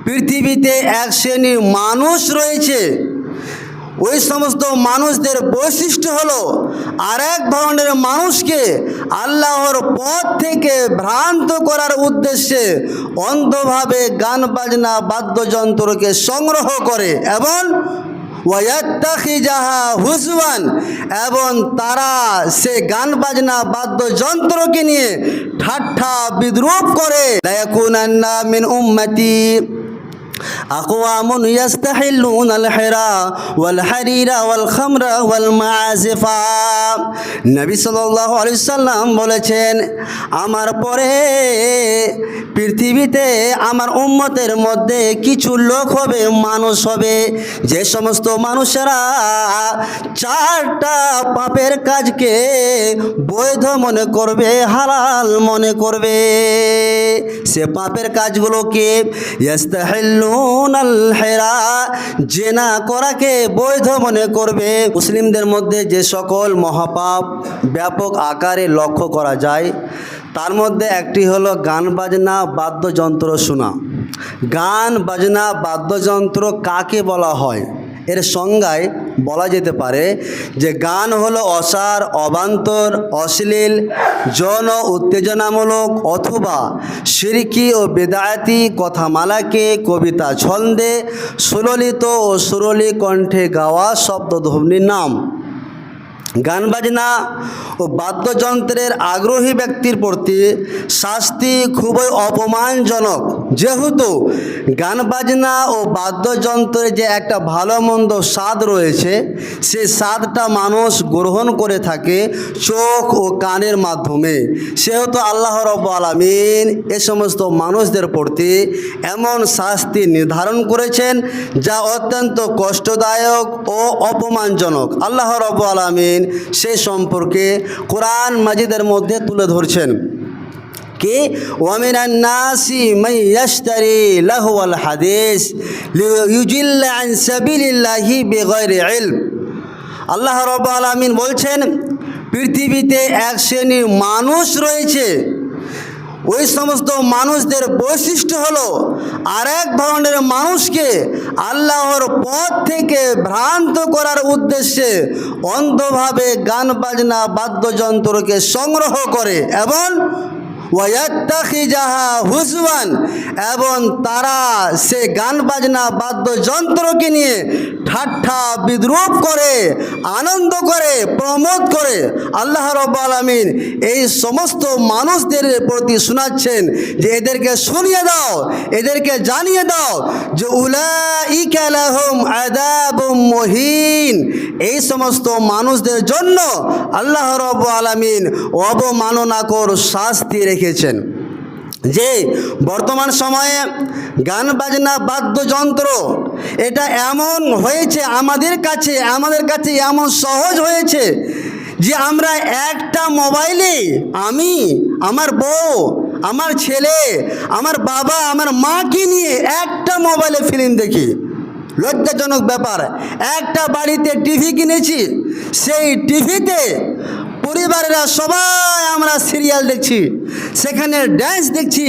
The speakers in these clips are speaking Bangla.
পৃথিবীতে এক শ্রেণীর মানুষ রয়েছে, ওই সমস্ত মানুষদের বৈশিষ্ট্য হলো আরেক ধরনের মানুষকে আল্লাহর পথ থেকে ভ্রান্ত করার উদ্দেশ্যে অন্ধভাবে গান বাজনা বাদ্যযন্ত্রকে সংগ্রহ করে এবং ওয়াত্তাখিজাহা হুজওয়ান, এবং তারা সে গান বাজনা বাদ্যযন্ত্রকে নিয়ে ঠাট্টা বিদ্রূপ করে। লায়াকুনান্না মিন উম্মতি أقوام يستحلون الحرى والحرير والخمر والمعازف। নবী সাল্লাল্লাহু আলাইহি সাল্লাম বলেছেন, আমার পরে পৃথিবীতে আমার উম্মতের মধ্যে কিছু লোক হবে, মানুষ হবে, যে সমস্ত মানুষেরা চারটা পাপের কাজকে বৈধ মনে করবে, হালাল মনে করবে। সে পাপের কাজগুলোকে জেনা করাকে বৈধ মনে করবে। মুসলিমদের মধ্যে যে সকল মহাপাপ ব্যাপক আকারে লক্ষ্য করা যায়, তার মধ্যে একটি হলো গান বাজনা বাদ্যযন্ত্র শোনা। গান বাজনা বাদ্যযন্ত্র কাকে বলা হয়? এর সংজ্ঞায় বলা যেতে পারে যে গান হলো অসার, অবান্তর, অশ্লীল, যৌন উত্তেজনামূলক অথবা শিরকি ও বেদায়াতি কথামালাকে কবিতা ছন্দে সুললিত ও সুরলি কণ্ঠে গাওয়া শব্দধ্বনির নাম। গান বাজনা ও বাদ্যযন্ত্রের আগ্রহী ব্যক্তির প্রতি শাস্তি খুবই অপমানজনক, যেহেতু গান বাজনা ও বাদ্যযন্ত্রের যে একটা ভালো মন্দ স্বাদ রয়েছে, সেই স্বাদটা মানুষ গ্রহণ করে থাকে চোখ ও কানের মাধ্যমে। সেহেতু আল্লাহ রাব্বুল আলামিন এ সমস্ত মানুষদের প্রতি এমন শাস্তি নির্ধারণ করেছেন যা অত্যন্ত কষ্টদায়ক ও অপমানজনক। আল্লাহ রাব্বুল আলামিন সে সম্পর্কে কোরআন মাজিদের মধ্যে তুলে ধরছেন কি ওয়ামিনান নাসি মান ইয়াশতারি লাহওয়াল হাদিস লিইউজিল্লা আন সাবিলিল্লাহি বিগাইরি ইলম। আল্লাহ রাব্বুল আলামিন বলছেন, পৃথিবীতে এক শ্রেণীর মানুষ রয়েছে, ওই সমস্ত মানুষদের বৈশিষ্ট্য হলো আরেক ধরনের মানুষকে আল্লাহর পথ থেকে ভ্রান্ত করার উদ্দেশ্যে অন্ধভাবে গান বাজনা বাদ্যযন্ত্রকে সংগ্রহ করে এবং ওয়াত্তাখিজাহা হুজওয়ান, এবং তারা সে গান বাজনা বাদ্যযন্ত্রকে নিয়ে ঠাট্টা বিদ্রূপ করে, আনন্দ করে, প্রমোদ করে। আল্লাহ রাব্বুল আলামিন এই সমস্ত মানুষদের প্রতি শোনাচ্ছেন যে এদেরকে শুনিয়ে দাও, এদেরকে জানিয়ে দাও যে উলাইকা লাহুম আযাবুম মুহিন। এই সমস্ত মানুষদের জন্য আল্লাহ রাব্বুল আলামিন অবমাননাকর শাস্তি রেখেছেন। যে বর্তমান সময়ে গান বাজনা বাদ্যযন্ত্র এটা এমন হয়েছে আমাদের কাছে এমন সহজ হয়েছে যে আমরা একটা মোবাইলে, আমি, আমার বউ, আমার ছেলে, আমার বাবা, আমার মাকে নিয়ে একটা মোবাইলে ফিল্ম দেখি। লজ্জাজনক ব্যাপার, একটা বাড়িতে টিভি কিনেছি, সেই টিভিতে পরিবারেরা সবাই আমরা সিরিয়াল দেখছি, সেখানে ড্যান্স দেখছি।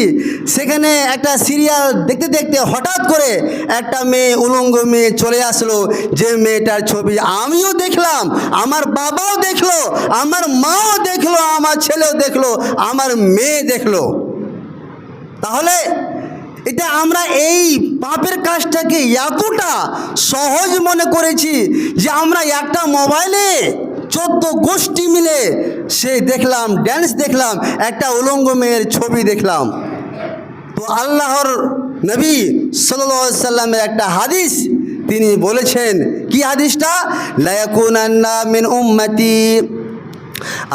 সেখানে একটা সিরিয়াল দেখতে দেখতে হঠাৎ করে একটা মেয়ে, উলঙ্গ মেয়ে চলে আসলো, যে মেয়েটার ছবি আমিও দেখলাম, আমার বাবাও দেখলো, আমার মাও দেখলো, আমার ছেলেও দেখলো, আমার মেয়ে দেখলো। তাহলে এটা আমরা এই পাপের কাজটাকে এতটা সহজ মনে করেছি যে আমরা একটা মোবাইলে 14 গোষ্ঠী মিলে সে দেখলাম, ড্যান্স দেখলাম, একটা উলঙ্গ মেয়ের ছবি দেখলাম। তো আল্লাহর নবী সাল্লাল্লাহু আলাইহি সাল্লামের একটা হাদিস তিনি বলেছেন, কি হাদিসটা? লা ইয়াকুনান্না মিন উম্মতি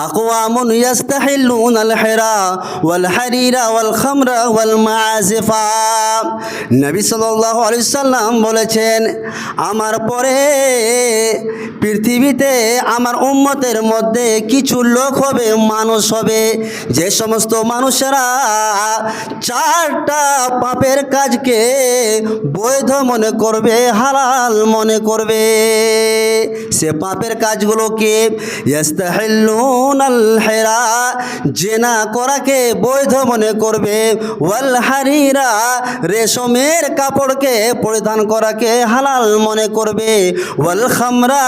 أقوام يستحلون الحرى والحرير والخمر والمعازف। নবী সাল্লাল্লাহু আলাইহি সাল্লাম বলেছেন, আমার পরে পৃথিবীতে আমার উম্মতের মধ্যে কিছু লোক হবে, মানুষ হবে, যে সমস্ত মানুষেরা চারটা পাপের কাজকে বৈধ মনে করবে, হালাল মনে করবে। সে পাপের কাজগুলোকে ইস্তাহিল্লু ইয়াফআলুনাল হিরা, জেনা করাকে বৈধ মনে করবে, ওয়াল হারিরা, রেশমের কাপড়কে পরিধান করাকে হালাল মনে করবে, ওয়াল খামরা,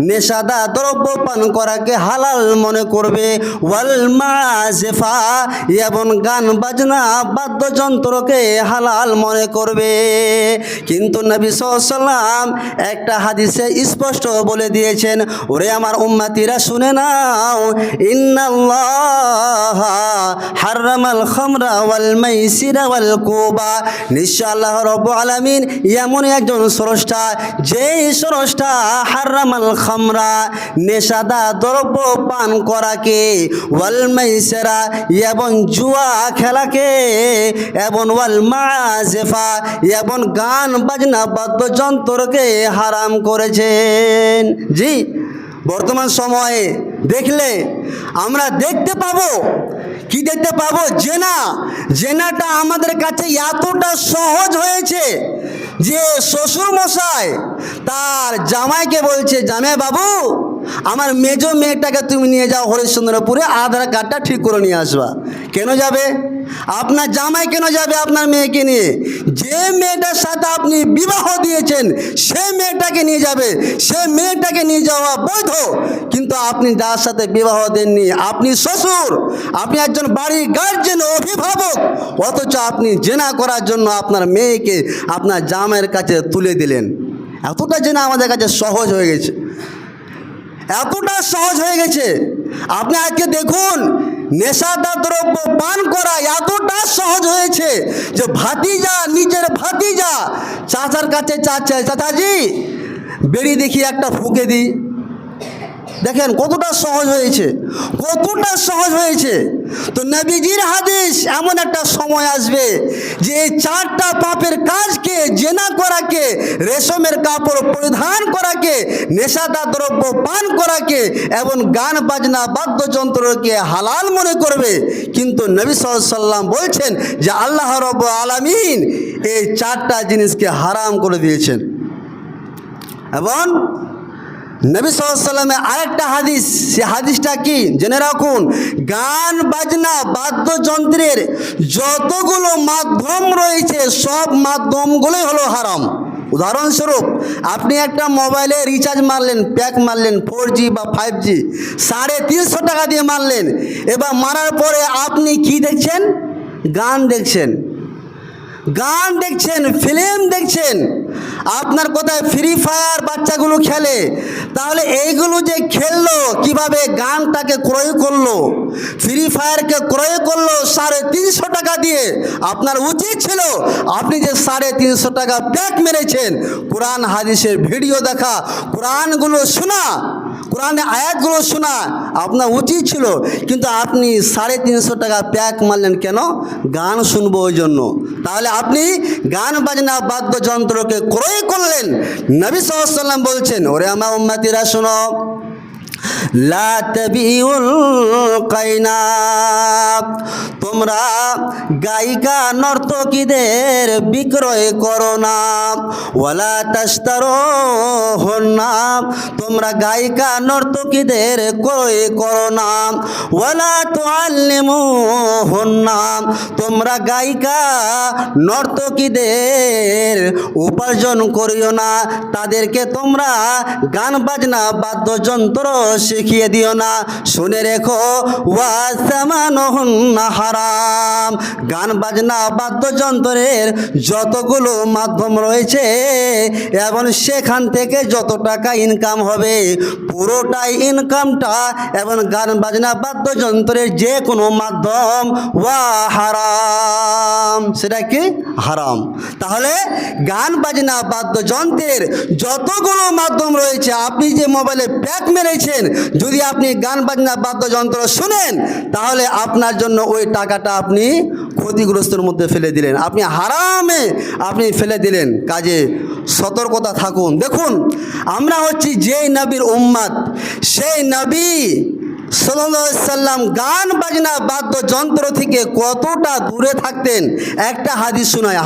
নেশাদা দ্রব্য পান করাকে হালাল মনে করবে, ওয়াল মাযিফা, এবং গান বাজনা বাদ্যযন্ত্রকে হালাল মনে করবে। কিন্তু নবী সাল্লাল্লাহু আলাইহি ওয়াসাল্লাম একটা হাদিসে স্পষ্ট বলে দিয়েছেন, ওরে আমার উম্মতিরা শুনে নাও, ইন্নাল্লাহা হারামাল খামরা ওয়াল মাইসিরা ওয়াল কুবা, নিশ্চয় আল্লাহ রাব্বুল আলামিন এমন একজন স্রষ্টা, যেই স্রষ্টা হারামাল খামরা, নেশাদা দ্রব্য পান করাকে, ওয়াল মাইসিরা, এবং জুয়া খেলাকে, এবং ওয়াল মাযিফা, এবং গান বাজনা বাদ্যযন্ত্রকে হারাম করেছেন। জি, বর্তমান সময়ে দেখলে আমরা দেখতে পাবো, কি দেখতে পাবো, জেনাটা আমাদের কাছে এতটা সহজ হয়েছে যে শ্বশুর মশাই তার জামাইকে বলছে, জামাই বাবু আমার মেজো মেয়েটাকে তুমি নিয়ে যাও হরিশ্চন্দ্রপুরে, আধার কার্ডটা ঠিক করে নিয়ে আসবা। কেন যাবে? আপনার জামাই কেন যাবে আপনার মেয়েকে নিয়ে? যে মেয়েটার সাথে আপনি বিবাহ দিয়েছেন সে মেয়েটাকে নিয়ে যাবে, সে মেয়েটাকে নিয়ে যাওয়া বৈধ। কিন্তু আপনি যার সাথে বিবাহ দেননি, আপনি শ্বশুর, আপনি একজন বাড়ির গার্জেন, অভিভাবক, অথচ আপনি জেনা করার জন্য আপনার মেয়েকে আপনার জামাইয়ের কাছে তুলে দিলেন। এতটা জেনা আমাদের কাছে সহজ হয়ে গেছে, এতটা সহজ হয়ে গেছে। আপনি আজকে দেখুন, নেশাদার দ্রব্য পান করা এতটা সহজ হয়েছে যে ভাতিজা, নিজের ভাতিজা চাচার কাছে চাচ্ছে, চাচাজি বেরিয়ে দেখি একটা ফুঁকে দিই। দেখেন কতটা সহজ হয়েছে, কতটা সহজ হয়েছে। তো নবীজির হাদিস, এমন একটা সময় আসবে যে এই চারটা পাপের কাজকে, জেনা করাকে, রেশমের কাপড় পরিধান করাকে, নেশাদার দ্রব্য পান করাকে, এবং গান বাজনা বাদ্যযন্ত্রকে হালাল মনে করবে। কিন্তু নবী সাল্লাল্লাহু আলাইহি ওয়াসাল্লাম বলছেন যে আল্লাহ রাব্বুল আলামিন এই চারটা জিনিসকে হারাম করে দিয়েছেন। এবং নবী সাল্লাল্লাহু আলাইহি ওয়াসাল্লামের আরেকটা হাদিস, সে হাদিসটা কি জেনে রাখুন, গান বাজনা বাদ্যযন্ত্রের যতগুলো মাধ্যম রয়েছে সব মাধ্যমগুলোই হলো হারাম। উদাহরণস্বরূপ, আপনি একটা মোবাইলে রিচার্জ মারলেন, প্যাক মারলেন 4G বা 5G, 350 টাকা দিয়ে মারলেন। এবার মারার পরে আপনি কি দেখছেন? গান দেখছেন, গান দেখছেন, ফিল্ম দেখছেন। আপনার কোথায় ফ্রি ফায়ার বাচ্চাগুলো খেলে, তাহলে এইগুলো যে খেললো, কিভাবে গানটাকে ক্রয় করলো, ফ্রি ফায়ারকে ক্রয় করলো 350 টাকা দিয়ে। আপনার উচিত ছিল আপনি যে 350 টাকা প্যাক মেরেছেন, কোরআন হাদিসের ভিডিও দেখা, কোরআনগুলো শোনা, কোরআনের আয়াতগুলো শোনা আপনার উচিত ছিল। কিন্তু আপনি 350 টাকা প্যাক মারলেন কেন? গান শুনবো ওই জন্য। তাহলে আপনি গান বাজনা বাদ্যযন্ত্রকে ক্রয় করলেন। নবী সাল্লাল্লাহু আলাইহি ওয়াসাল্লাম বলছেন, ওরে আমার উম্মতিরা শোনো, লা তাবিউল কাইনাত, তোমরা গায়িকা নর্তকীদের বিক্রয় করো না। ওয়ালা তাশতারুহুন্না, তোমরা গায়িকা নর্তকীদের ক্রয় করো না। ওয়ালা তুআল্লিমুহুন্না, তোমরা গায়িকা নর্তকীদের উপার্জন করিও না, তাদেরকে তোমরা গান বাজনা বাদ্যযন্ত্র শিখিয়ে দিও না। শুনে রেখো, ওয়াসামানুহুন্না হারাম, গান বাজনা বাদ্যযন্ত্রের যতগুলো মাধ্যম রয়েছে এবং সেখান থেকে যত টাকা ইনকাম হবে পুরোটাই ইনকামটা এবং গান বাজনা বাদ্যযন্ত্রের যে কোনো মাধ্যম ওয়া হারাম, সেটা কি? হারাম। তাহলে গান বাজনা বাদ্যযন্ত্রের যতগুলো মাধ্যম রয়েছে, আপনি যে মোবাইলে প্যাক মেরেছেন, যদি আপনি গান বাজনা বাদ্যযন্ত্র শুনেন, তাহলে আপনার জন্য ওই টাকাটা আপনি ক্ষতিগ্রস্তের মধ্যে ফেলে দিলেন, আপনি হারামে আপনি ফেলে দিলেন। কাজে সতর্কতা থাকুন। দেখুন, আমরা হচ্ছি যেই নবীর উম্মত, সেই নবী সাল্লাল্লাহু আলাইহি সাল্লাম গান বাজনা বাদ্যযন্ত্র থেকে কতটা দূরে থাকতেন একটা হাদিস শোনায়।